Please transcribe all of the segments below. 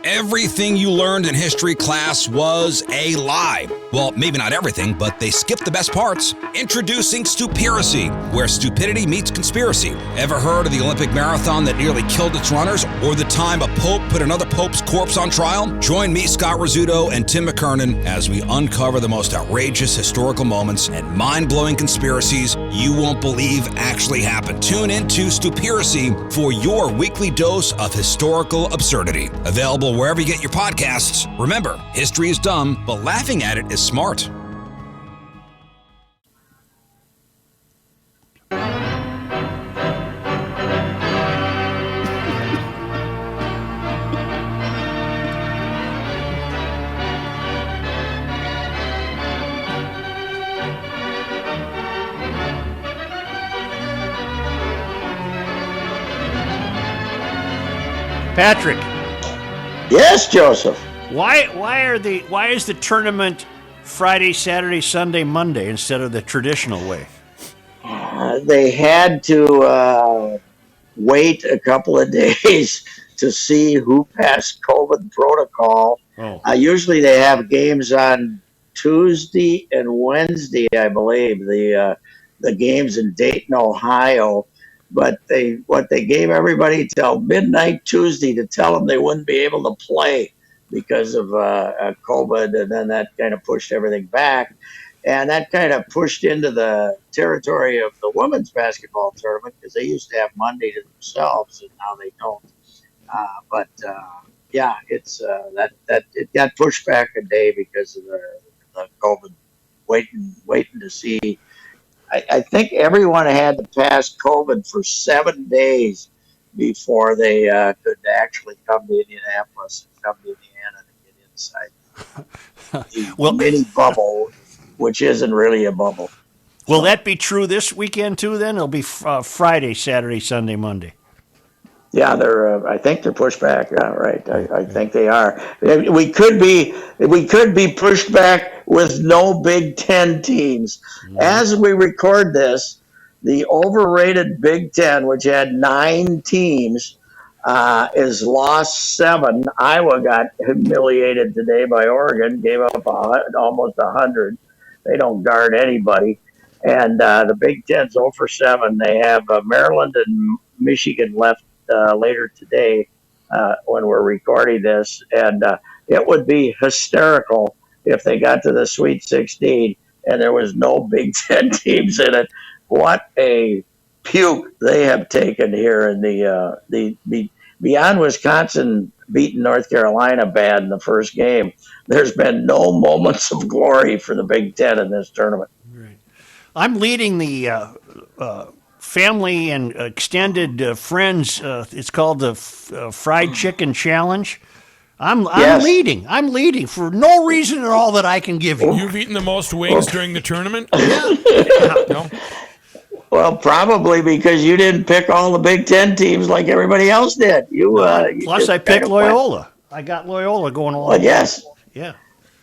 Everything you learned in history class was a lie. Well, maybe not everything, but they skipped the best parts. Introducing Stupiracy, where stupidity meets conspiracy. Ever heard of the Olympic marathon that nearly killed its runners? Or the time a pope put another pope's corpse on trial? Join me, Scott Rizzuto, and Tim McKernan as we uncover the most outrageous historical moments and mind-blowing conspiracies you won't believe actually happened. Tune into Stupiracy for your weekly dose of historical absurdity. Available wherever you get your podcasts. Remember, history is dumb, but laughing at it is smart. Patrick. Yes, Joseph. Why is the tournament Friday, Saturday, Sunday, Monday instead of the traditional way? They had to wait a couple of days to see who passed COVID protocol. Usually they have games on Tuesday and Wednesday, I believe. The games in Dayton, Ohio. But they gave everybody till midnight Tuesday to tell them they wouldn't be able to play because of COVID, and then that kind of pushed everything back, and that kind of pushed into the territory of the women's basketball tournament because they used to have Monday to themselves, and now they don't. It's that it got pushed back a day because of the COVID, waiting to see. I think everyone had to pass COVID for 7 days before they could actually come to Indianapolis and come to Indiana to get inside the mini bubble, which isn't really a bubble. Will that be true this weekend too? Then it'll be Friday, Saturday, Sunday, Monday. Yeah, I think they're pushed back. Yeah, right. I think they are. We could be pushed back with no Big Ten teams. As we record this, the overrated Big Ten, which had 9 teams, is lost 7. Iowa got humiliated today by Oregon, gave up almost 100. They don't guard anybody. And the Big Ten's 0 for 7. They have Maryland and Michigan left later today when we're recording this, and it would be hysterical if they got to the Sweet 16 and there was no Big Ten teams in it. What a puke they have taken here in the beyond Wisconsin beating North Carolina bad in the first game. There's been no moments of glory for the Big Ten in this tournament. Right. I'm leading the family and extended friends. It's called the Fried Chicken Challenge. I'm leading. I'm leading for no reason at all that I can give you. You've eaten the most wings during the tournament? No. Well, probably because you didn't pick all the Big Ten teams like everybody else did. Plus, I picked Loyola. I got Loyola going along. Well, yes. Yeah.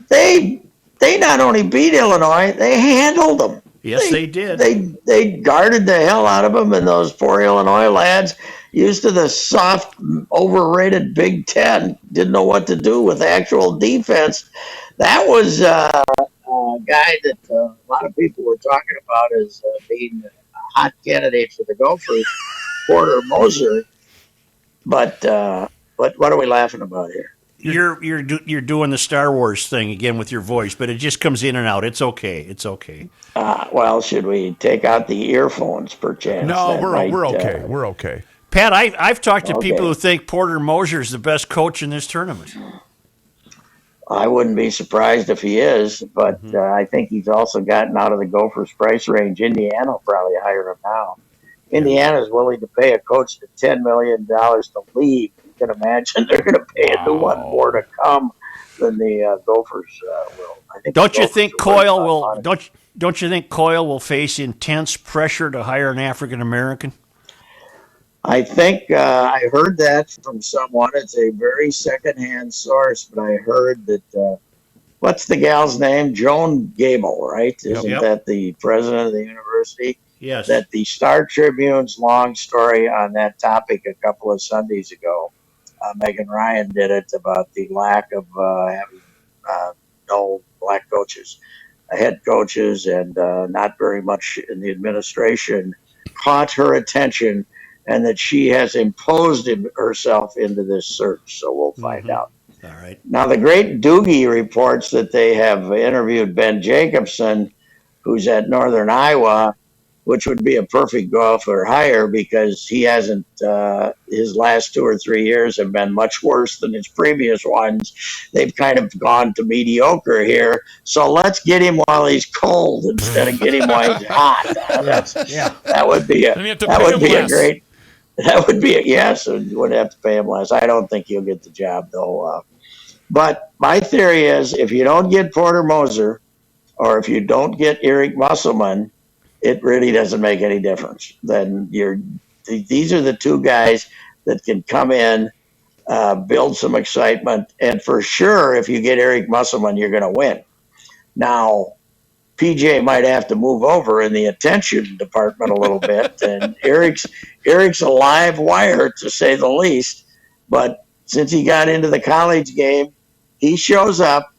They not only beat Illinois, they handled them. Yes, they did. They guarded the hell out of them, and those poor Illinois lads, used to the soft, overrated Big Ten, didn't know what to do with actual defense. That was a guy that a lot of people were talking about as being a hot candidate for the Gophers, Porter Moser. But what are we laughing about here? You're doing the Star Wars thing again with your voice, but it just comes in and out. It's okay. It's okay. Well, should we take out the earphones, perchance? No, we're okay. We're okay. Pat, I've talked to people who think Porter Moser is the best coach in this tournament. I wouldn't be surprised if he is, but I think he's also gotten out of the Gophers' price range. Indiana will probably hire him now. Indiana is willing to pay a coach $10 million to leave. You can imagine they're going to pay a new one more to come than the Gophers will. I think don't you think Coyle will? Don't you think Coyle will face intense pressure to hire an African American? I think I heard that from someone. It's a very secondhand source, but I heard that. What's the gal's name? Joan Gable, right? Isn't that the president of the university? Yes. That the Star Tribune's long story on that topic a couple of Sundays ago Megan Ryan did it about the lack of having no black coaches, head coaches, and not very much in the administration caught her attention, and that she has imposed herself into this search. So we'll find out. All right. Now, the great Doogie reports that they have interviewed Ben Jacobson, who's at Northern Iowa, which would be a perfect golfer hire because he hasn't, his last 2 or 3 years have been much worse than his previous ones. They've kind of gone to mediocre here. So let's get him while he's cold instead of get him while he's hot. Yeah. That would be a, And you have to that pay would him be less. a great, that would be a, yes, you would have to pay him less. I don't think he'll get the job though. But my theory is if you don't get Porter Moser or if you don't get Eric Musselman, it really doesn't make any difference. Then these are the two guys that can come in, build some excitement, and for sure, if you get Eric Musselman, you're going to win. Now, PJ might have to move over in the attention department a little bit, and Eric's a live wire to say the least. But since he got into the college game, he shows up.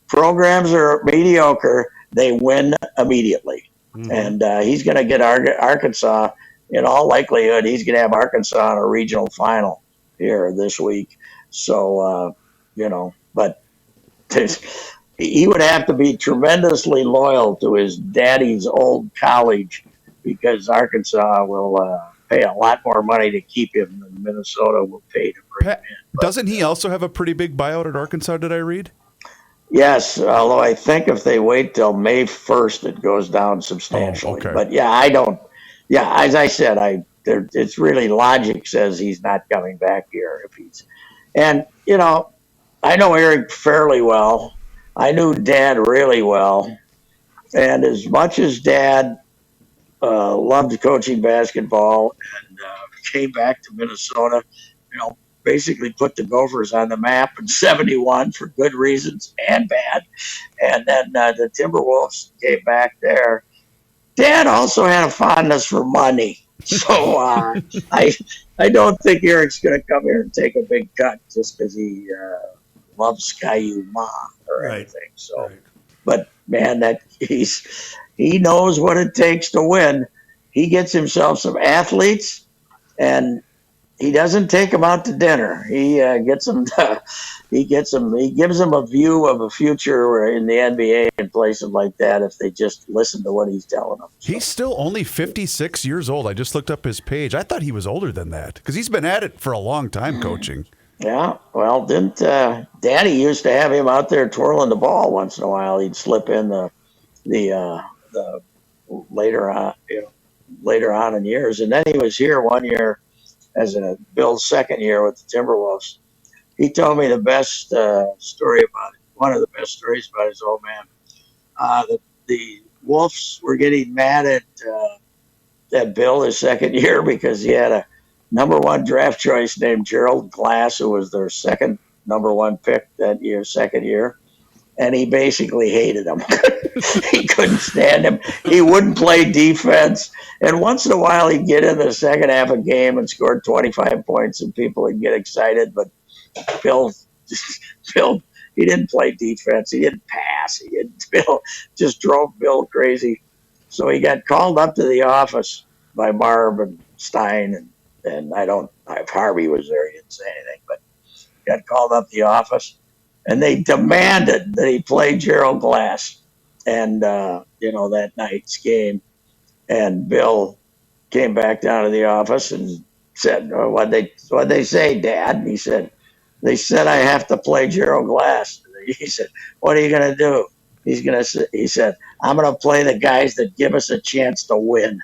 Programs are mediocre; they win immediately. And he's going to get Arkansas, in all likelihood, he's going to have Arkansas in a regional final here this week. So, but he would have to be tremendously loyal to his daddy's old college because Arkansas will pay a lot more money to keep him than Minnesota will pay to bring him in. Doesn't he also have a pretty big buyout at Arkansas, did I read? Yes, although I think if they wait till May 1st, it goes down substantially. Oh, okay. But yeah, I don't. Yeah, as I said, it's really logic says he's not coming back here if he's. And I know Eric fairly well. I knew Dad really well, and as much as Dad loved coaching basketball and came back to Minnesota, basically put the Gophers on the map in '71 for good reasons and bad. And then the Timberwolves came back there. Dad also had a fondness for money. So I don't think Eric's going to come here and take a big cut just because he loves Caillou Ma or anything. So, but man, he knows what it takes to win. He gets himself some athletes and he doesn't take them out to dinner. He gives them a view of a future in the NBA and places like that if they just listen to what he's telling them. So. He's still only 56 years old. I just looked up his page. I thought he was older than that because he's been at it for a long time coaching. Yeah, well, didn't Daddy used to have him out there twirling the ball once in a while? He'd slip in the later on in years, and then he was here one year. As Bill's second year with the Timberwolves, he told me the best story about it. One of the best stories about his old man. The Wolves were getting mad at Bill his second year because he had a number one draft choice named Gerald Glass, who was their second number one pick that year, second year. And he basically hated him. He couldn't stand him. He wouldn't play defense. And once in a while, he'd get in the second half of a game and score 25 points, and people would get excited. But Bill, he didn't play defense. He didn't pass. Bill just drove Bill crazy. So he got called up to the office by Marv and Stein, and if Harvey was there, he didn't say anything, but got called up to the office. And they demanded that he play Gerald Glass, and that night's game. And Bill came back down to the office and said, "What'd they say, Dad?" And he said, "They said I have to play Gerald Glass." And he said, "What are you going to do?" He said, "I'm going to play the guys that give us a chance to win."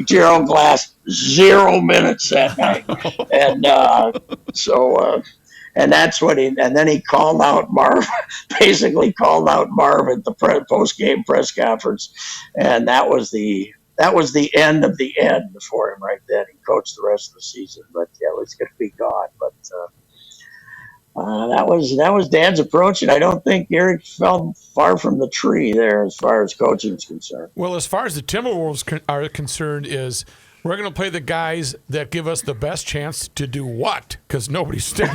Gerald Glass, 0 minutes that night, and and that's what and then he called out Marv, basically called out Marv at the post-game press conference. And that was the end of the end for him right then. He coached the rest of the season, but yeah, it was going to be gone. But that was Dad's approach, and I don't think Eric fell far from the tree there as far as coaching is concerned. Well, as far as the Timberwolves are concerned, is We're going to play the guys that give us the best chance to do what? Because nobody's never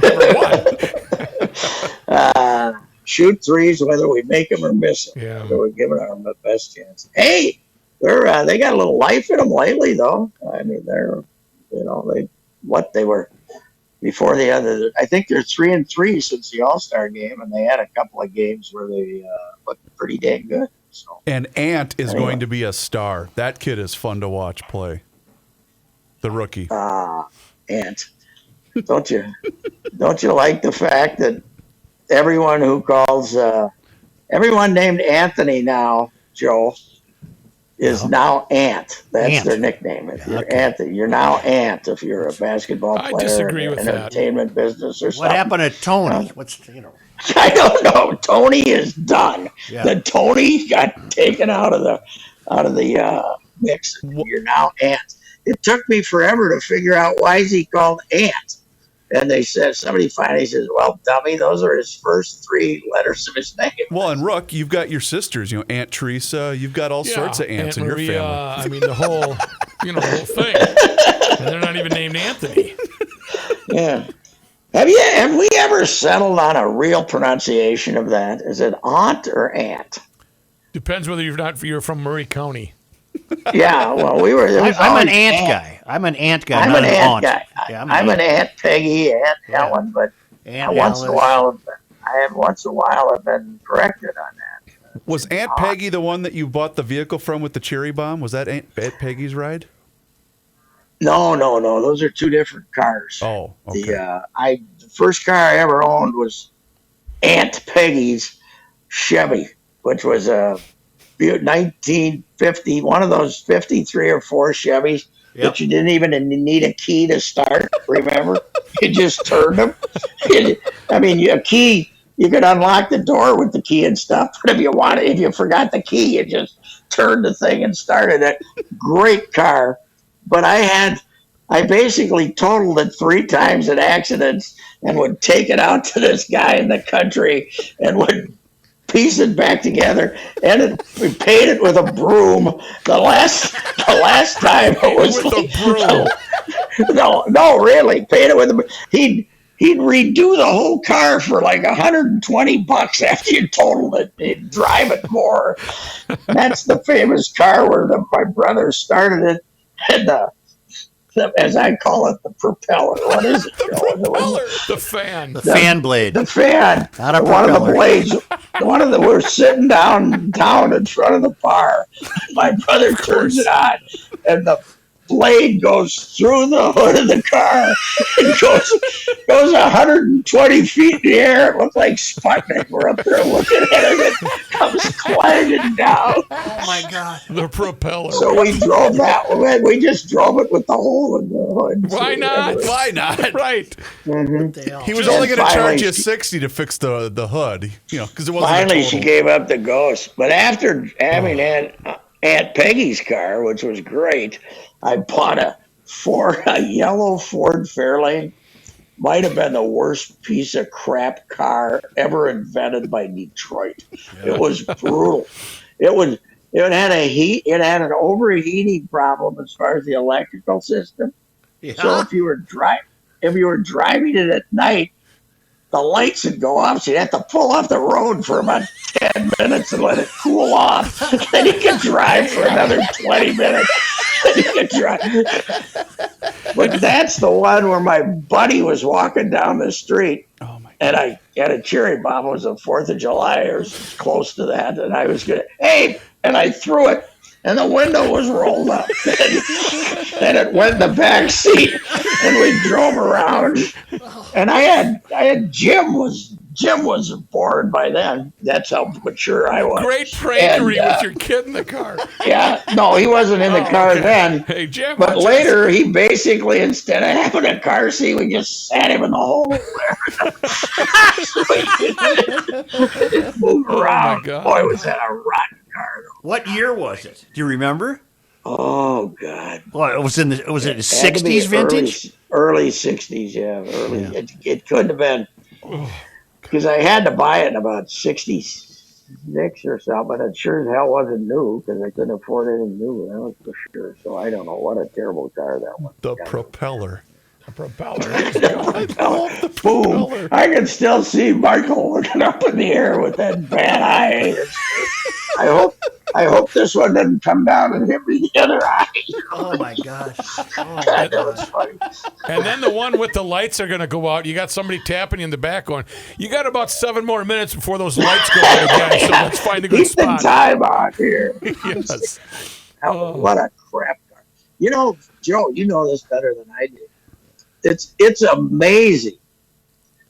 won. Shoot threes, whether we make them or miss them. Yeah. So we're giving them the best chance. Hey, they got a little life in them lately, though. I mean, they were before the other. I think they're 3-3 since the All-Star game, and they had a couple of games where they looked pretty dang good. So. And Ant is going to be a star. That kid is fun to watch play. The rookie. Ant. Don't you like the fact that everyone who calls everyone named Anthony now, Joe, is now Ant. That's Ant. their nickname. If you're Anthony, you're now Ant. If you're a basketball player, I disagree in with the that. Entertainment business or something. What happened to Tony? I don't know. Tony is done. Yeah. The Tony got taken out of the mix. You're now Ant. It took me forever to figure out why is he called Ant. And they said, somebody finally says, well, dummy, those are his first 3 letters of his name. Well, and Rook, you've got your sisters, Aunt Teresa. You've got all sorts of aunts Aunt in Maria, your family. I mean, the whole thing. And they're not even named Anthony. Yeah. Have we ever settled on a real pronunciation of that? Is it aunt or aunt? Depends whether you're from Murray County. Yeah, well, I'm an Ant guy. I'm an Ant guy. I'm not an Aunt guy. Yeah, I'm an Aunt Peggy, Aunt Helen, but Aunt once in a Alice. while I've been corrected on that. Was Aunt Peggy the one that you bought the vehicle from with the cherry bomb? Was that Aunt Peggy's ride? No. Those are 2 different cars. Oh, okay. The first car I ever owned was Aunt Peggy's Chevy, which was a 1950, one of those 53 or 4 Chevys that you didn't even need a key to start. Remember, you just turned them. A key, you could unlock the door with the key and stuff. But if you forgot the key, you just turned the thing and started it. Great car. But I basically totaled it 3 times in accidents and would take it out to this guy in the country and would piece it back together, and we paid it with a broom. The last time it was With a broom. no, really, paid it with a. He'd redo the whole car for like $120 after you totaled it. He'd drive it more. That's the famous car where my brother started it, and as I call it, the propeller. What is it? The fan. The fan blade. The fan. Not a one of the propeller. blades. We're sitting down in front of the bar. My brother turns it on, and the blade goes through the hood of the car and goes 120 feet in the air. It looked like Sputnik. We're up there looking at it. It comes clanging down. Oh my God. The propeller. So we drove that one. We just drove it with the hole in the hood. Why not? Why not? Right. He was Just only going to finally charge you she- $60 to fix the hood, because it wasn't Finally, a she total. gave up the ghost. But after having Aunt Peggy's car, which was great, I bought a yellow Ford Fairlane. Might have been the worst piece of crap car ever invented by Detroit. It was brutal. It had an overheating problem as far as the electrical system. Yeah. So if you were driving it at night, the lights would go off, so you'd have to pull off the road for about 10 minutes and let it cool off. Then you could drive for another 20 minutes. Then you could drive. But that's the one where my buddy was walking down the street, and I had a cherry bomb. It was the 4th of July or close to that, and I was going, hey, and I threw it, and the window was rolled up. And it went in the back seat, and we drove around. And I had Jim was bored by then. That's how mature I was. Great prankery with your kid in the car. Yeah, no, he wasn't in the car then. Hey, Jim. But later, he basically, instead of having a car seat, we just sat him in the hole. So he didn't move around. God. Boy, was that a rotten car. What year was it? Do you remember? Oh God! Well, was it the Had to be 60s vintage? Early 60s, yeah. It couldn't have been because I had to buy it in about 60, '86 or something. It sure as hell wasn't new because I couldn't afford anything new. That was for sure. So I don't know what a terrible car that was. The propeller. A propeller. Boom! I can still see Michael looking up in the air with that bad eye. I hope this one doesn't come down and hit me the other eye. Oh my gosh. Oh, That was funny. And then the one with the lights are going to go out. You got somebody tapping you in the back going, you got about 7 more minutes before those lights go out again, so let's find a good Keep the spot. time on here. Yes. What a crap car. You know, Joe, you know this better than I do. It's amazing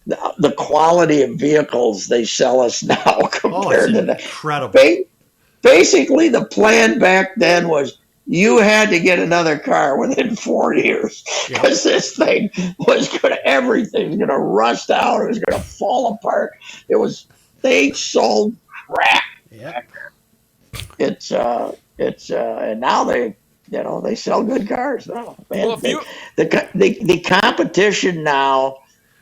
the quality of vehicles they sell us now Oh, compared it's to the incredible. basically the plan back then was you had to get another car within 4 years because this thing was going to everything was going to rust out. It was going to fall apart. They sold crap. Yeah. It's and now they sell good cars now. Man, Well, if the competition now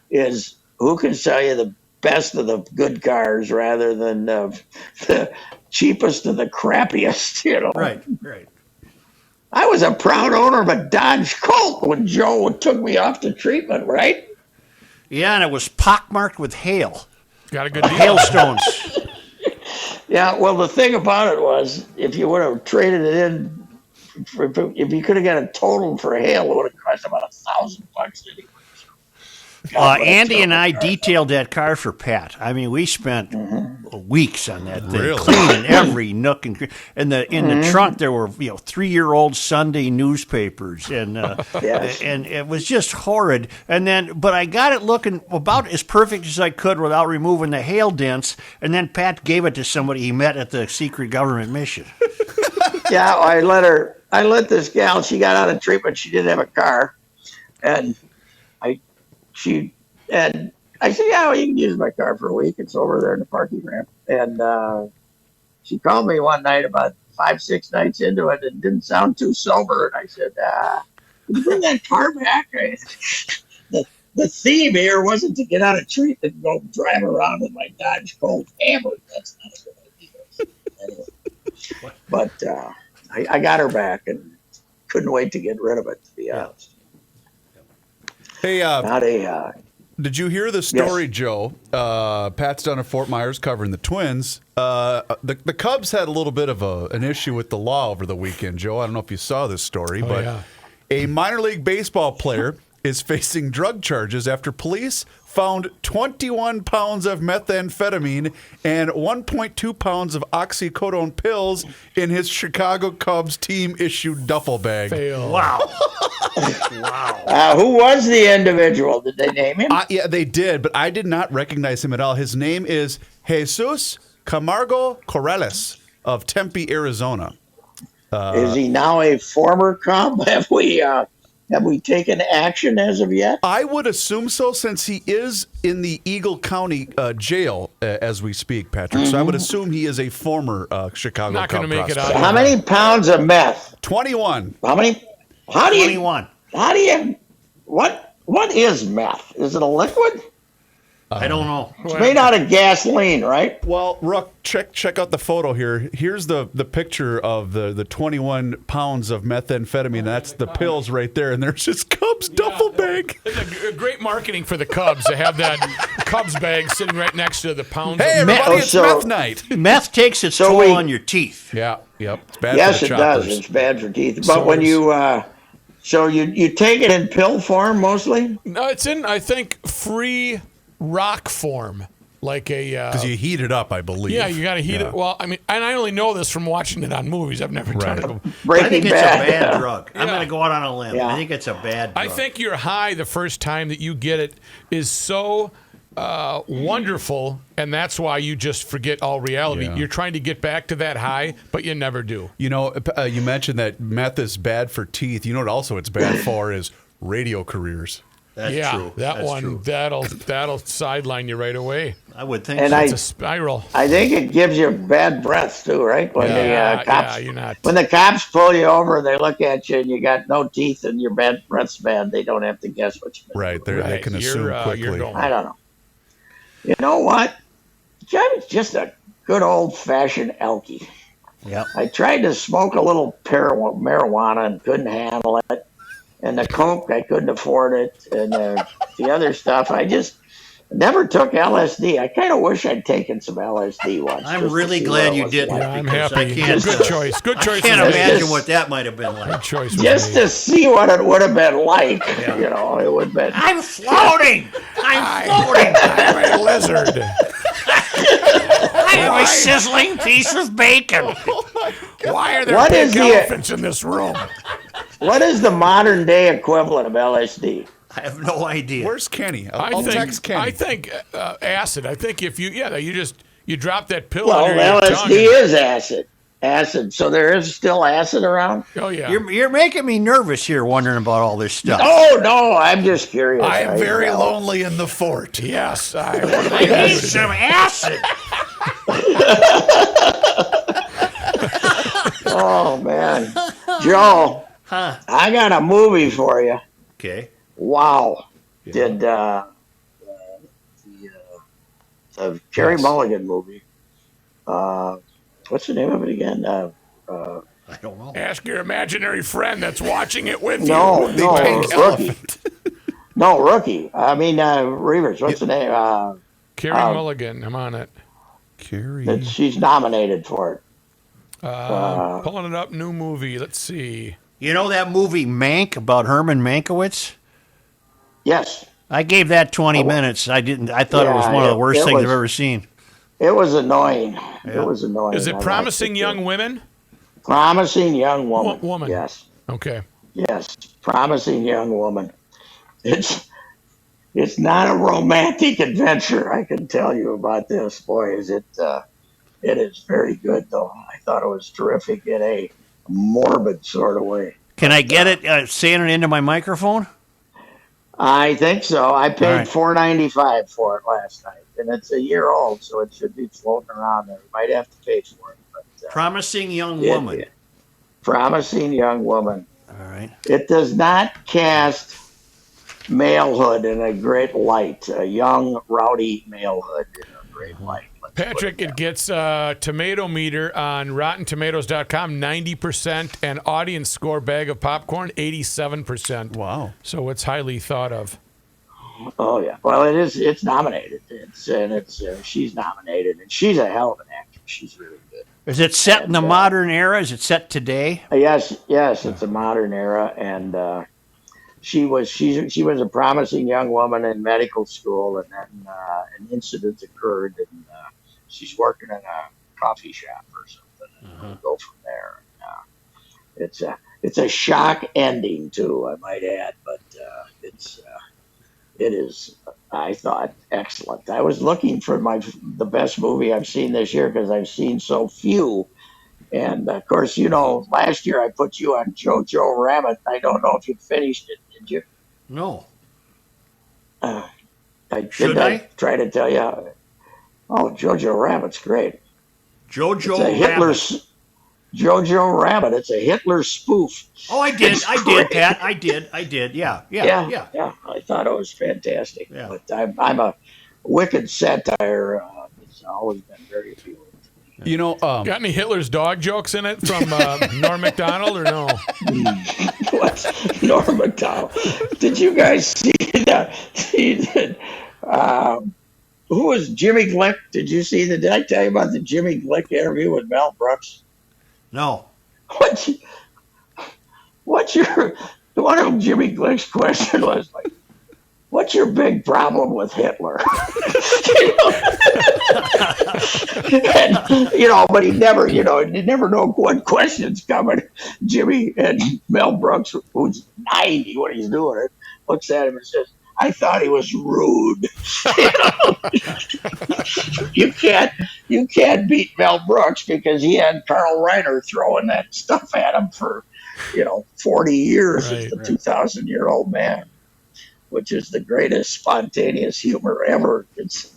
is who can sell you the best of the good cars rather than the cheapest of the crappiest. Right. I was a proud owner of a Dodge Colt when Joe took me off to treatment, right? Yeah, and it was pockmarked with hail. Got a good deal. Hailstones. Yeah, well, the thing about it was, if you would have traded it in, if you could have got a total for hail, it would have cost about $1,000 anyway. Andy and I detailed that car for Pat. I mean, we spent weeks on that thing, Really? cleaning every nook and cranny. In the trunk there were 3-year-old Sunday newspapers, and Yes. and it was just horrid. But I got it looking about as perfect as I could without removing the hail dents. And then Pat gave it to somebody he met at the secret government mission. Yeah, I let this gal, she got out of treatment, she didn't have a car, and I said, yeah, well, you can use my car for a week. It's over there in the parking ramp. And she called me one night about 5-6 nights into it and didn't sound too sober. And I said, can you bring that car back? The theme here wasn't to get out of treatment and go drive around with my Dodge Colt hammered. That's not a good idea. Anyway. But I got her back and couldn't wait to get rid of it, to be honest. Hey, Not a did you hear the story, Joe? Pat's down at Fort Myers covering the Twins. The Cubs had a little bit of an issue with the law over the weekend, Joe. I don't know if you saw this story, but yeah. a minor league baseball player is facing drug charges after police found 21 pounds of methamphetamine and 1.2 pounds of oxycodone pills in his Chicago Cubs team-issued duffel bag. Fail. Wow. who was the individual? Did they name him? Yeah, they did, but I did not recognize him at all. His name is Jesus Camargo Corrales of Tempe, Arizona. Is he now a former Cub? Have we taken action as of yet? I would assume so, since he is in the Eagle County jail as we speak, Patrick. So I would assume he is a former Chicago Not Cub gonna make it prospect. out. How many pounds of meth? 21. How many? How do you? 21. How do you? What is meth? Is it a liquid? I don't know. It's made out of gasoline, right? Well, Ruck, check out the photo here. Here's the picture of the 21 pounds of methamphetamine. That's the pills right there, and there's his Cubs duffel bag. It's a great marketing for the Cubs to have that Cubs bag sitting right next to the pounds. Hey, of everybody, it's so- meth night. Meth takes its So toll we- on your teeth. Yeah, yep. It's bad Yes, for it the does. choppers. It's bad for teeth. But So when is- you, so you take it in pill form mostly. No, it's in, I think, free rock form. Like a. Because you heat it up, I believe. Yeah, you got to heat it. Well, I mean, and I only know this from watching it on movies. I've never done Right. it. I Breaking think it's Bad. a bad drug. I'm Yeah. going to go out on a limb. Yeah. I think it's a bad drug. I think your high the first time that you get it is so wonderful, and that's why you just forget all reality. Yeah. You're trying to get back to that high, but you never do. You know, you mentioned that meth is bad for teeth. You know what also it's bad for is radio careers. That's yeah, true. that That's one true. that'll sideline you right away. I would think And so. It's a spiral. I think it gives you bad breath too, right? When the cops, yeah, you're not. when the cops pull you over, they look at you and you got no teeth and your bad breath's bad. They don't have to guess what you did. Right. They Right. can You're, assume you're quickly. going. I don't know. You know what? Kevin's just a good old-fashioned Elkie. Yep. I tried to smoke a little marijuana and couldn't handle it. And the coke, I couldn't afford it. And the other stuff, I just never took LSD. I kind of wish I'd taken some LSD once. I'm really glad you didn't. Yeah, I'm because happy. I can't, Good choice. Good choice. I can't was made. imagine what that might have been like. Good choice. was Just made. to see what it would have been like. Yeah. You know, it would have been. I'm floating. I'm floating. I'm a lizard. I'm a sizzling piece of bacon. Why are there What big is the- elephants in this room? What is the modern day equivalent of LSD? I have no idea. Where's Kenny? I'll text Kenny. I think acid. I think if you you drop that pill Well, under your tongue. LSD is acid. Acid. So there is still acid around? Oh yeah. You're making me nervous here, wondering about all this stuff. Oh, no, I'm just curious. I am very know. lonely in the fort. Yes. I I need some acid. Oh, man. Joe, I got a movie for you. Okay. Wow. Did the Carey Mulligan movie. What's the name of it again? I don't know. Ask your imaginary friend that's watching it with No, you. no, pink Rookie. No, Rookie. I mean, Reavers. What's the name? Carey Mulligan. I'm on it. Carrie. She's nominated for it. Pulling it up. New movie. Let's see. You know that movie Mank about Herman Mankiewicz? Yes, I gave that 20 minutes. I didn't. I thought it was Yeah, one of the worst it things was- I've ever seen. it was annoying. It was annoying. Is I it liked Promising it. Young Women? Promising Young Woman. Woman. Yes, Okay. yes. Promising Young Woman. It's not a romantic adventure. I can tell you about this. Boy, is it? It is very good, though. I thought it was terrific in a morbid sort of way. Can I get it saying it into my microphone? I think so. I paid All right. $4.95 for it last night, and it's a year old, so it should be floating around there. You might have to pay for it. But, Promising Young it- Woman. Promising Young Woman. All right. It does not cast malehood in a great light, a young, rowdy malehood in a great light. Let's put Patrick, it it gets tomato meter on RottenTomatoes.com, 90%, and audience score bag of popcorn, 87%. Wow. So it's highly thought of. Oh yeah, well it is. It's nominated. She's nominated, and she's a hell of an actress. She's really good. Is it set in the modern era? Is it set today? Yes, it's a modern era, and she was a promising young woman in medical school, and then an incident occurred, and she's working in a coffee shop or something, and go from there. It's a shock ending too, I might add, but it is, I thought, excellent. I was looking for the best movie I've seen this year because I've seen so few. And of course, last year I put you on Jojo Rabbit. I don't know if you finished it, did you? No. Did I try to tell you? Oh, Jojo Rabbit's great. Jojo It's a Hitler. Rabbit. Jojo Rabbit. It's a Hitler spoof. Oh, I did. It's I great. did, Pat. I did. Yeah. I thought it was fantastic. Yeah. But I'm a wicked satire. It's always been very appealing. You know, Got any Hitler's dog jokes in it from Norm Macdonald or no? What? Norm Macdonald. Did you guys see that? Who was Jimmy Glick? Did you see did I tell you about the Jimmy Glick interview with Mel Brooks? No. What's your one of Jimmy Glick's question was like, what's your big problem with Hitler? And, but he never, you never know what question's coming. Jimmy and Mel Brooks, who's 90 when he's doing it, looks at him and says, I thought he was rude. You can't beat Mel Brooks because he had Carl Reiner throwing that stuff at him for, 40 years as the 2,000-year-old man, which is the greatest spontaneous humor ever.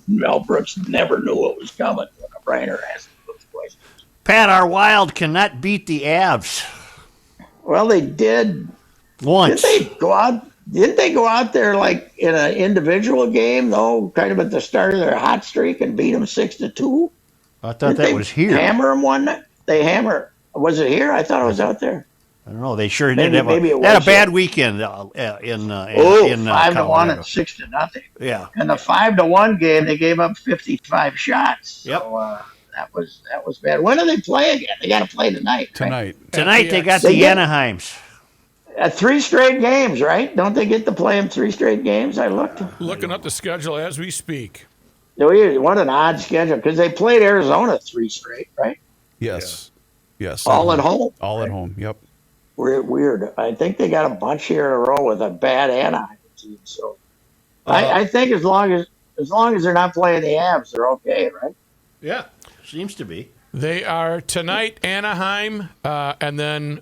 Mel Brooks never knew what was coming when a Reiner asked him those questions. Pat, our Wild cannot beat the Avs. Well, they did. Once. Didn't they go out there like in an individual game though, kind of at the start of their hot streak and beat them 6-2? I thought that was here. Hammer them one night. They hammer. Was it here? I thought it was out there. I don't know. They sure Maybe- did have maybe it they had a was bad here. weekend in 5-1 Colorado. and 6-0. Yeah. And the 5-1 game, they gave up 55 shots. Yep. So that was bad. When do they play again? They got to play tonight. Right? Tonight. Tonight they got They the get- Anaheims. 3 straight games, right? Don't they get to play them 3 straight games? I looked. Looking up the schedule as we speak. What an odd schedule because they played Arizona 3 straight, right? Yes. Yes. All at home. All at home. Yep. Weird. I think they got a bunch here in a row with a bad Anaheim team. So I think as long as they're not playing the Avs, they're okay, right? Yeah. Seems to be. They are tonight, Anaheim, and then,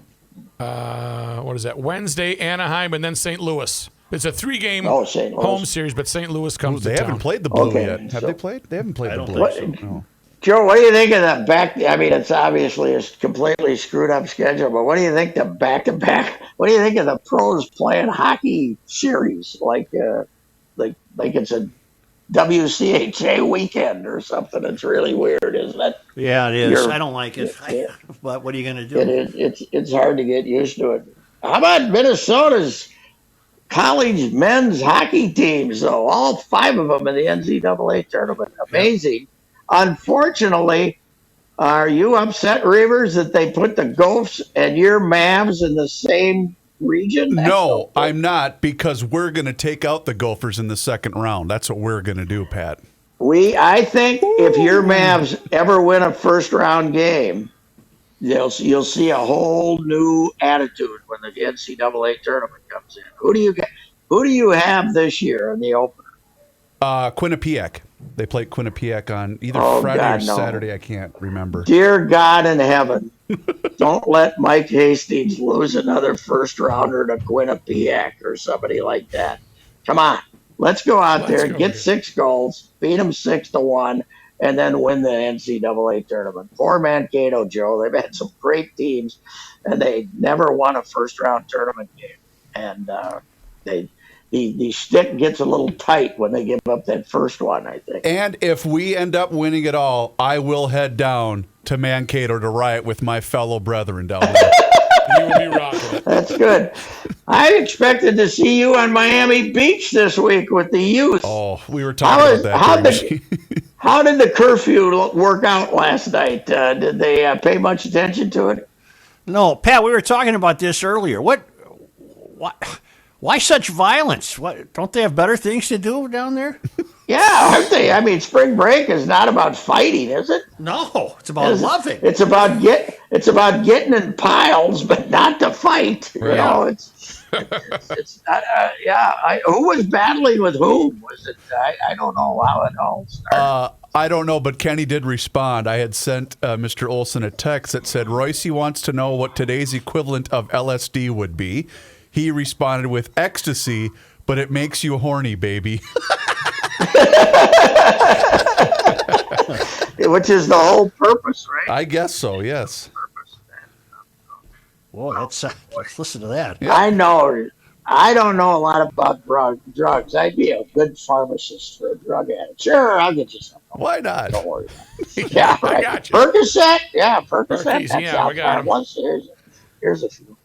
what is that, Wednesday, Anaheim, and then St. Louis. It's a 3-game St. Louis. home series, but St. Louis comes They to haven't town. played the Blue Okay, yet. Have so- they played? They haven't played I the don't Blue. think so. No. Joe, what do you think of the back? I mean, it's obviously a completely screwed up schedule, but what do you think the back-to-back? What do you think of the pros playing hockey series like it's a WCHA weekend or something? It's really weird, isn't it? Yeah, it is. You're- I don't like it. Yeah. But what are you going to do? It is. It's hard to get used to it. How about Minnesota's college men's hockey teams, though? All 5 of them in the NCAA tournament. Amazing. Unfortunately, are you upset, Reavers, that they put the Gophers and your Mavs in the same region? No, I'm not, because we're going to take out the Gophers in the second round. That's what we're going to do, Pat. I think if your Mavs ever win a first-round game, you'll see a whole new attitude when the NCAA tournament comes in. Who do you have this year in the opener? Quinnipiac. They played Quinnipiac on either Oh, Friday God, or no. Saturday. I can't remember. Dear God in heaven, don't let Mike Hastings lose another first rounder to Quinnipiac or somebody like that. Come on, let's go out there, go, get dude. 6 goals, beat them 6-1, and then win the NCAA tournament. Poor Mankato, Joe. They've had some great teams, and they never won a first round tournament game. And the stick gets a little tight when they give up that first one, I think. And if we end up winning it all, I will head down to Mankato to riot with my fellow brethren down there. You will be rocking it. That's good. I expected to see you on Miami Beach this week with the youth. Oh, we were talking about that. How did the curfew work out last night? Did they pay much attention to it? No, Pat, we were talking about this earlier. Why such violence? What, don't they have better things to do down there? Yeah, aren't they? I mean, spring break is not about fighting, is it? No, it's about loving. It's about getting in piles, but not to fight. You know, it's not. Who was battling with whom? Was it? I don't know how it all started. I don't know, but Kenny did respond. I had sent Mr. Olson a text that said, Royce wants to know what today's equivalent of LSD would be. He responded with ecstasy, but it makes you horny, baby. Which is the whole purpose, right? I guess so, yes. Whoa, let's listen to that. I know. I don't know a lot about drugs. I'd be a good pharmacist for a drug addict. Sure, I'll get you something. Why not? Don't worry. Yeah, I right. got you. Percocet. Yeah, Percocet. Perkies, That's yeah, we got 'em. once. Here's a few.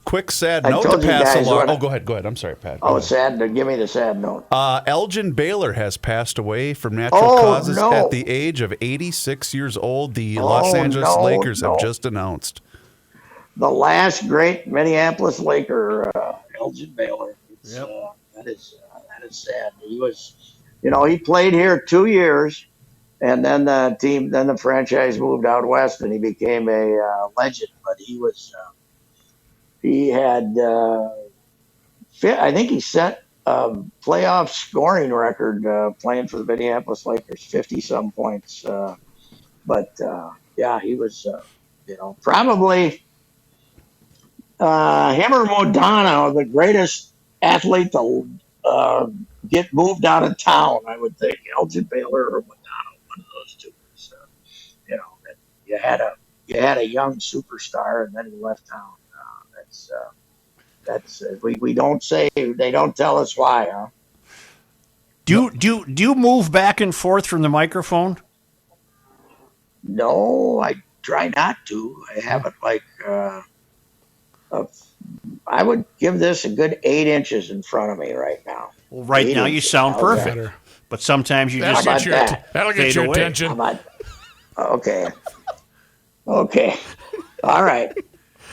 Quick sad I note to told you pass guys along. what- Oh, go ahead. I'm sorry, Pat. Go Oh, ahead. sad. Give me the sad note. Elgin Baylor has passed away from natural Oh, causes no. at the age of 86 years old. The Los Angeles no, Lakers have no. just announced. The last great Minneapolis Laker, Elgin Baylor. That is sad. He was, he played here 2 years, and then the franchise moved out west, and he became a legend. But he had, I think he set a playoff scoring record playing for the Minneapolis Lakers, 50-some points. He was, probably him or Modano, the greatest athlete to get moved out of town, I would think. Elgin Baylor or Modano, one of those two. So, you had a young superstar, and then he left town. We don't say, they don't tell us why, huh? Do you move back and forth from the microphone? No, I try not to. I have it like I would give this a good 8 inches in front of me right now. Well, right 8 now you inches. sound How's perfect, that? but sometimes you That'll just How get about your, that? that'll get Fade your away. How attention. about? Okay. Okay. All right.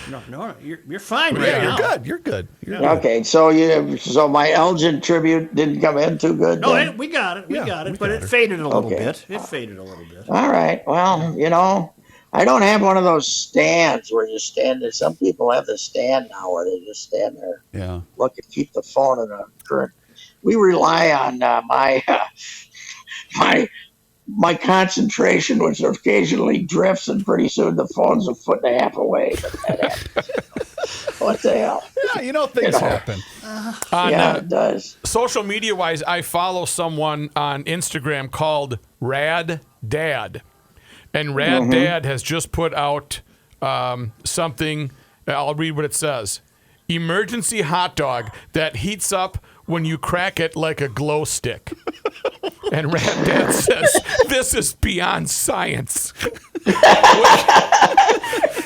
no, you're fine right Yeah, now. you're good. Okay. So my Elgin tribute didn't come in too good. No, then? we got it. We Yeah, got it, we but got it it. faded a little Okay. bit. It faded a little bit. All right. Well, I don't have one of those stands where you stand there. Some people have the stand now where they just stand there, Yeah. look and keep the phone in a current. We rely on my concentration, which occasionally drifts, and pretty soon the phone's a foot and a half away. But that happens. What the hell? Yeah, things happen. Yeah, it does. Social media wise, I follow someone on Instagram called Rad Dad. And Rad Dad has just put out something. I'll read what it says. Emergency hot dog that heats up when you crack it like a glow stick. And Rad Dad says, this is beyond science.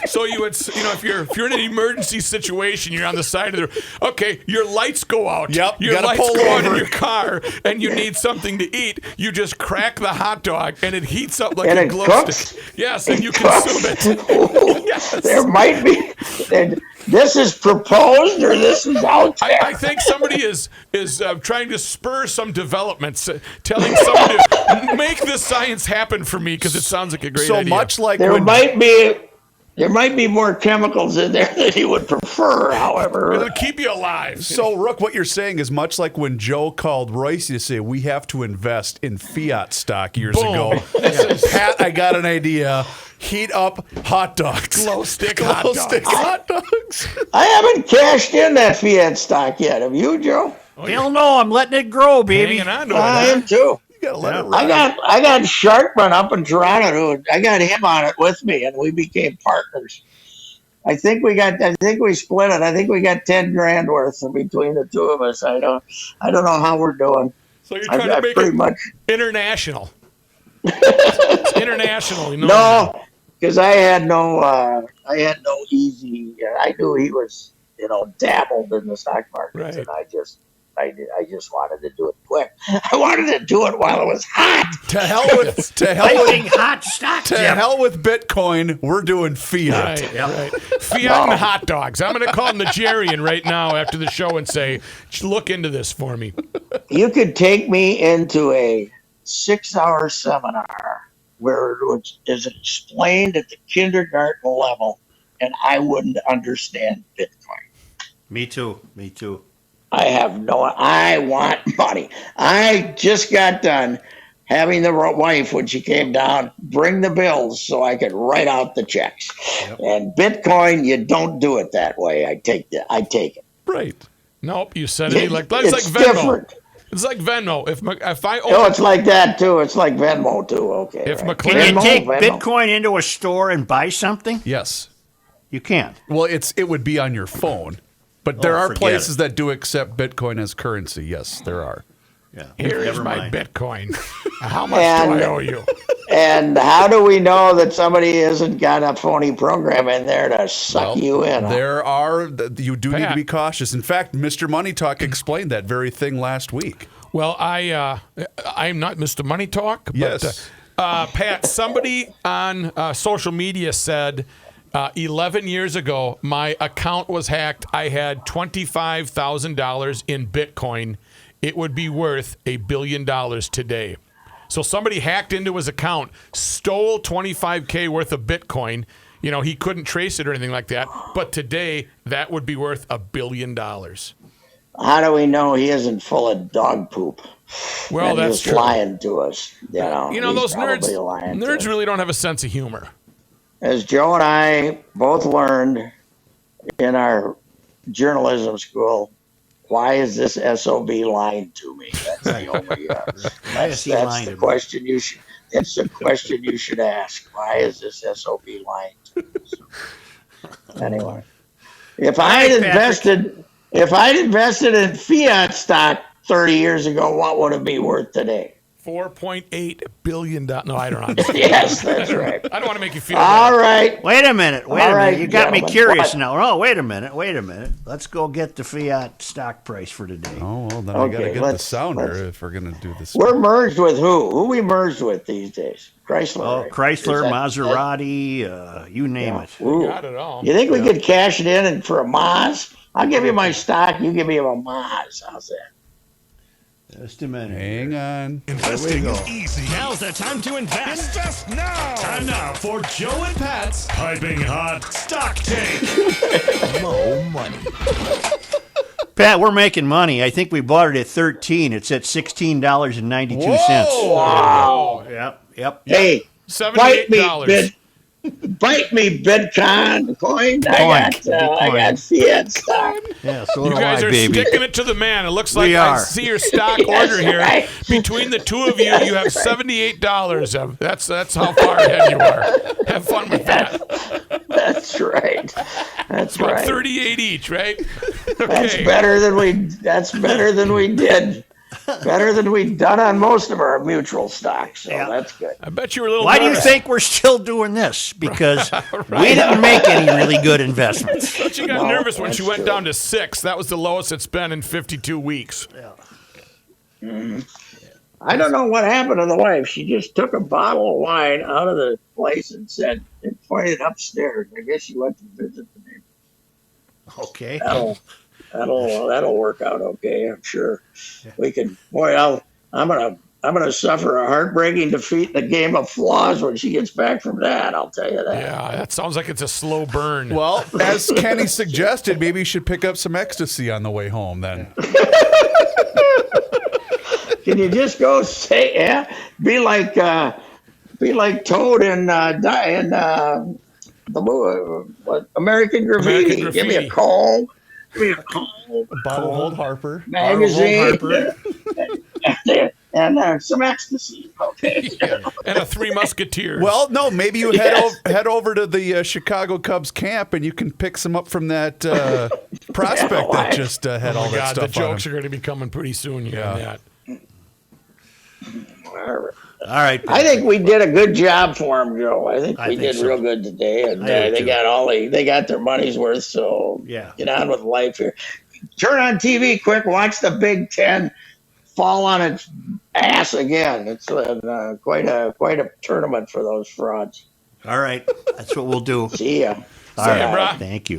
So you would, if you're in an emergency situation, you're on the side of the, okay, your lights go out. Yep, you your gotta lights pull go out in over. your car, and you need something to eat. You just crack the hot dog, and it heats up like And a it glow cooks? stick. Yes, and you cooks. consume it. Yes. There might be. And this is proposed, or this is out there. I think somebody is trying to spur some developments, telling someone to make this science happen for me because it sounds like a great So idea. much like There when might be more chemicals in there than you would prefer. However, It'll keep you alive. So, Rook, what you're saying is much like when Joe called Royce to say, we have to invest in Fiat stock years Boom. ago. Pat, I got an idea. Heat up hot dogs. Glow stick hot dogs. hot dogs. I haven't cashed in that Fiat stock yet. Have you, Joe? Hell no, I'm letting it grow, baby. Hanging on to I it. am too. You got to let it I ride. got Sharkman up in Toronto. I got him on it with me, and we became partners. I think we split it. I think we got 10 grand worth between the two of us. I don't know how we're doing. So you're trying to make pretty it much international. It's international. You know? no, because I had no easy. I knew he was dabbled in the stock markets, Right. and I just wanted to do it quick. I wanted to do it while it was hot. To hell with Fighting hot stock. to Jim. hell with Bitcoin. We're doing Fiat. Right, right. Fiat and hot dogs. I'm going to call Nigerian right now after the show and say, look into this for me. You could take me into a 6-hour seminar where it is explained at the kindergarten level, and I wouldn't understand Bitcoin. Me too. I want money. I just got done having the wife, when she came down, bring the bills so I could write out the checks. And Bitcoin, you don't do it that way. I take it. Right. Nope, you said it like It's like Venmo. different. It's like Venmo. If I Oh, own, it's like that too. It's like Venmo too. Okay. If right. McLaren- Can you Venmo, take Venmo. Bitcoin into a store and buy something? Yes. You can't. Well, it would be on your phone. But there are forget places it. that do accept Bitcoin as currency. Yes, there are. Yeah. here is Never my mind. Bitcoin. How much And- do I owe you? And how do we know that somebody hasn't got a phony program in there to suck you in? You do need to Pat. be cautious. In fact, Mr. Money Talk explained that very thing last week. Well, I'm not Mr. Money Talk. But, Yes. Pat, somebody on social media said 11 years ago, my account was hacked. I had $25,000 in Bitcoin. It would be worth $1 billion today. So somebody hacked into his account, stole $25K worth of Bitcoin. He couldn't trace it or anything like that. But today, that would be worth $1 billion. How do we know he isn't full of dog poop? Well, and that's he's true. lying to us. You know, he's those probably lying to nerds us. really don't have a sense of humor. As Joe and I both learned in our journalism school, why is this SOB lying to me? That's the only. Why is he That's lying the to me? question you should. It's the question you should ask. Why is this SOB lying to me? So, anyway, if I'd invested in fiat stock 30 years ago, what would it be worth today? $4.8 billion. No, I don't know. Yes, that's right. I don't want to make you feel All bad. right. Wait a minute. All right, You got me gentlemen. curious What? now. Oh, wait a minute. Let's go get the Fiat stock price for today. Oh, well, then I got to Okay, get the let's- sounder let's- if we're going to do this. We're merged with who? Who we merged with these days? Chrysler. Oh, right? Chrysler, Is that- Maserati, you name it. Ooh. Got it all. You think we could cash it in and for a Maz? I'll give you my stock. You give me a Maz. How's that? Just a minute. Hang on. Investing go. is easy. Now's the time to invest. Invest now. Time now for Joe and Pat's Piping Hot Stock Take. Mo money. Pat, we're making money. I think we bought it at 13. It's at $16.92. Wow. Yep. Hey, bite me, $78. bite me, Bitcoin. Coin. Bitcoin. I got Fiat stock. Yeah, so You do guys I, are baby. sticking it to the man. It looks like We I are. see your stock order here. right. Between the two of you, you have $78. That's how far ahead you are. Have fun with that. That's right. That's About right. 38 each, right? That's Okay. better than we. That's better than we did. Better than we've done on most of our mutual stocks. So Yeah. that's good. I bet you were a little Why do you nervous. think we're still doing this? Because we didn't make any really good investments. She got No, nervous when she that's went true. down to 6. That was the lowest it's been in 52 weeks. I don't know what happened to the wife. She just took a bottle of wine out of the place and said, and pointed upstairs. I guess she went to visit the neighbor. Okay. That'll work out okay. I'm sure we can. Boy, I'm gonna suffer a heartbreaking defeat in a game of flaws when she gets back from that. I'll tell you that. Yeah, that sounds like it's a slow burn. Well, as Kenny suggested, maybe you should pick up some ecstasy on the way home then. Can you just go say be like Toad in the movie, what, American Graffiti. American Give me a Graffiti. comb. Give me a comb. Bottle of Old Harper. Magazine. And some ecstasy. Okay. And a Three Musketeers. Well, no, maybe you head over to the Chicago Cubs camp and you can pick some up from that prospect that just had all that God, the stuff on jokes him. are going to be coming pretty soon here on that. All right. I think we did a good job for them, Joe. I think I we think did so. real good today, and I do they too. got they got their money's worth. So Yeah. get on with life here. Turn on TV quick. Watch the Big Ten fall on its ass again. It's quite a tournament for those frauds. All right. That's what we'll do. See ya. All right. brah. Thank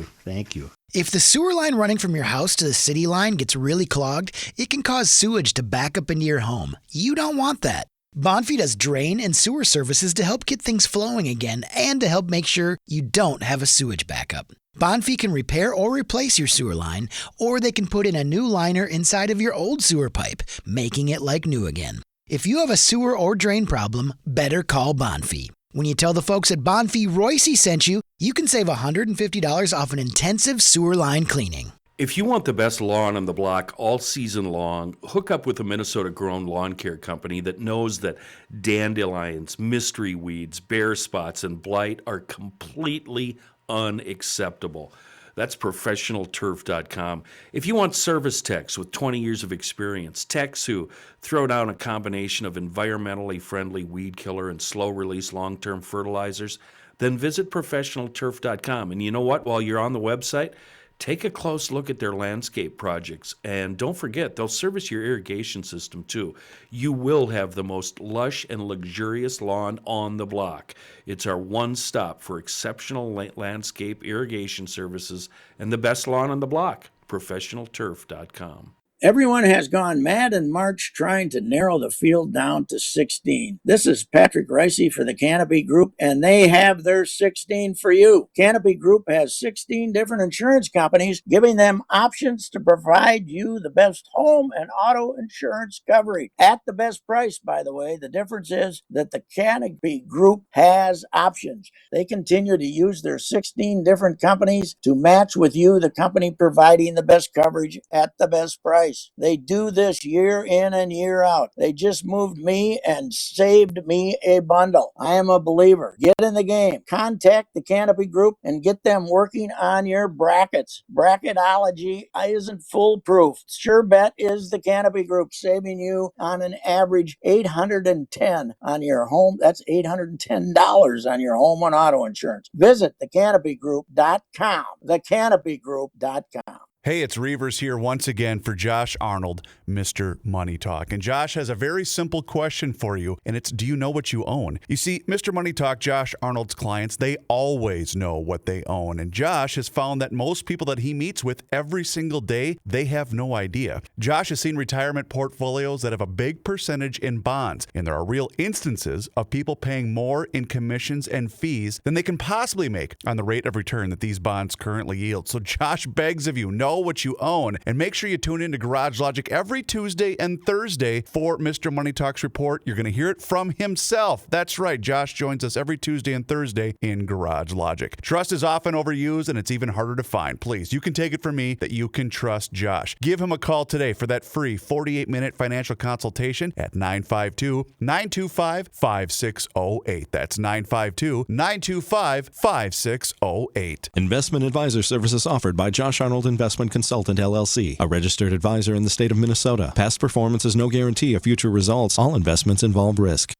you. If the sewer line running from your house to the city line gets really clogged, it can cause sewage to back up into your home. You don't want that. Bonfi does drain and sewer services to help get things flowing again and to help make sure you don't have a sewage backup. Bonfi can repair or replace your sewer line, or they can put in a new liner inside of your old sewer pipe, making it like new again. If you have a sewer or drain problem, better call Bonfi. When you tell the folks at Bonfi Royce sent you, you can save $150 off an intensive sewer line cleaning. If you want the best lawn on the block all season long, hook up with a Minnesota-grown lawn care company that knows that dandelions, mystery weeds, bare spots, and blight are completely unacceptable. That's ProfessionalTurf.com. If you want service techs with 20 years of experience, techs who throw down a combination of environmentally friendly weed killer and slow-release long-term fertilizers, then visit ProfessionalTurf.com. And you know what? While you're on the website, take a close look at their landscape projects, and don't forget, they'll service your irrigation system too. You will have the most lush and luxurious lawn on the block. It's our one stop for exceptional landscape irrigation services and the best lawn on the block. ProfessionalTurf.com. Everyone has gone mad in March trying to narrow the field down to 16. This is Patrick Ricey for the Canopy Group, and they have their 16 for you. Canopy Group has 16 different insurance companies, giving them options to provide you the best home and auto insurance coverage at the best price, by the way. The difference is that the Canopy Group has options. They continue to use their 16 different companies to match with you, the company providing the best coverage at the best price. price. They do this year in and year out. They just moved me and saved me a bundle. I am a believer. Get in the game. Contact the Canopy Group and get them working on your brackets. Bracketology isn't foolproof. Sure bet is the Canopy Group, saving you on an average $810 on your home. That's $810 on your home and auto insurance. Visit thecanopygroup.com. Thecanopygroup.com. Hey, it's Reavers here once again for Josh Arnold, Mr. Money Talk. And Josh has a very simple question for you, and it's, do you know what you own? You see, Mr. Money Talk, Josh Arnold's clients, they always know what they own. And Josh has found that most people that he meets with every single day, they have no idea. Josh has seen retirement portfolios that have a big percentage in bonds, and there are real instances of people paying more in commissions and fees than they can possibly make on the rate of return that these bonds currently yield. So Josh begs of you, know what you own, and make sure you tune in to Garage Logic every Tuesday and Thursday for Mr. Money Talk's report. You're going to hear it from himself. That's right, Josh joins us every Tuesday and Thursday in Garage Logic. Trust is often overused, and it's even harder to find. Please, you can take it from me that you can trust Josh. Give him a call today for that free 48-minute financial consultation at 952-925-5608. That's 952-925-5608. Investment advisor services offered by Josh Arnold Investment Consultant LLC, a registered advisor in the state of Minnesota. Past performance is no guarantee of future results. All investments involve risk.